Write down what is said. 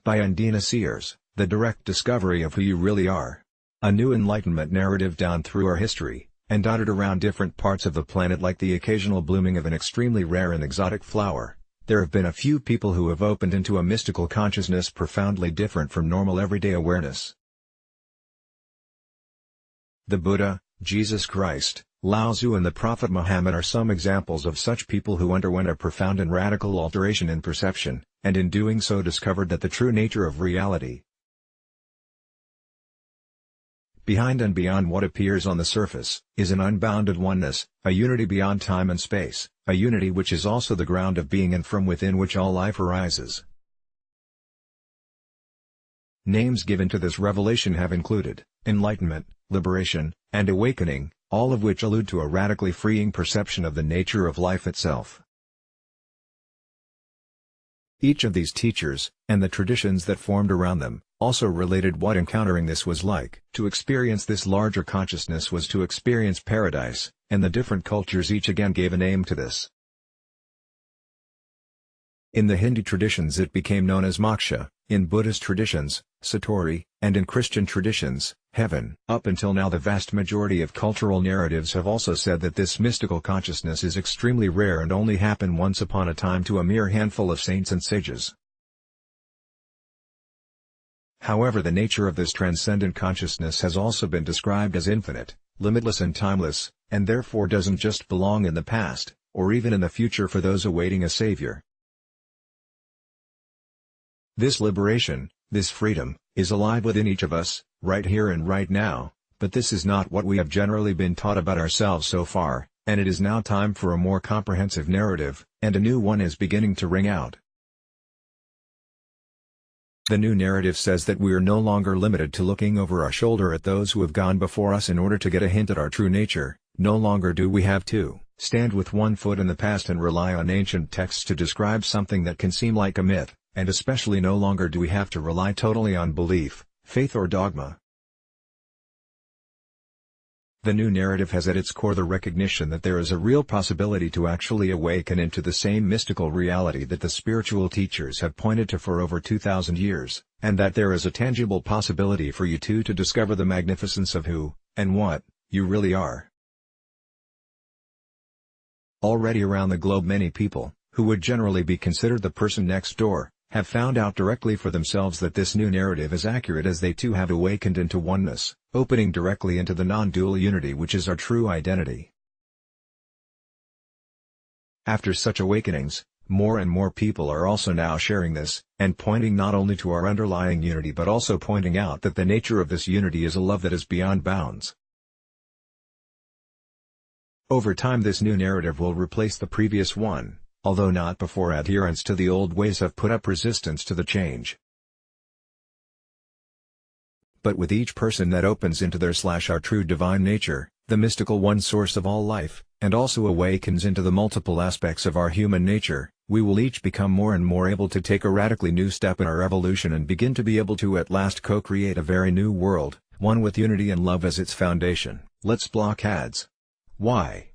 By Andina Seers, the direct discovery of who you really are. A new enlightenment narrative down through our history, and dotted around different parts of the planet like the occasional blooming of an extremely rare and exotic flower. There have been a few people who have opened into a mystical consciousness profoundly different from normal everyday awareness. The Buddha, Jesus Christ, Lao Tzu and the Prophet Muhammad are some examples of such people who underwent a profound and radical alteration in perception, and in doing so discovered that the true nature of reality, behind and beyond what appears on the surface, is an unbounded oneness, a unity beyond time and space, a unity which is also the ground of being and from within which all life arises. Names given to this revelation have included enlightenment, liberation, and awakening, all of which allude to a radically freeing perception of the nature of life itself. Each of these teachers, and the traditions that formed around them, also related what encountering this was like. To experience this larger consciousness was to experience paradise, and the different cultures each again gave a name to this. In the Hindu traditions it became known as moksha, in Buddhist traditions, satori, and in Christian traditions, heaven. Up until now the vast majority of cultural narratives have also said that this mystical consciousness is extremely rare and only happened once upon a time to a mere handful of saints and sages. However, the nature of this transcendent consciousness has also been described as infinite, limitless and timeless, and therefore doesn't just belong in the past, or even in the future for those awaiting a savior. This liberation, this freedom, is alive within each of us, right here and right now, but this is not what we have generally been taught about ourselves so far, and it is now time for a more comprehensive narrative, and a new one is beginning to ring out. The new narrative says that we are no longer limited to looking over our shoulder at those who have gone before us in order to get a hint at our true nature. No longer do we have to stand with one foot in the past and rely on ancient texts to describe something that can seem like a myth, and especially no longer do we have to rely totally on belief, faith or dogma. The new narrative has at its core the recognition that there is a real possibility to actually awaken into the same mystical reality that the spiritual teachers have pointed to for over 2,000 years, and that there is a tangible possibility for you too to discover the magnificence of who, and what, you really are. Already around the globe many people, who would generally be considered the person next door, have found out directly for themselves that this new narrative is accurate as they too have awakened into oneness, opening directly into the non-dual unity which is our true identity. After such awakenings, more and more people are also now sharing this, and pointing not only to our underlying unity but also pointing out that the nature of this unity is a love that is beyond bounds. Over time this new narrative will replace the previous one, although not before adherents to the old ways have put up resistance to the change. But with each person that opens into our true divine nature, the mystical one source of all life, and also awakens into the multiple aspects of our human nature, we will each become more and more able to take a radically new step in our evolution and begin to be able to at last co-create a very new world, one with unity and love as its foundation. Let's block ads. Why?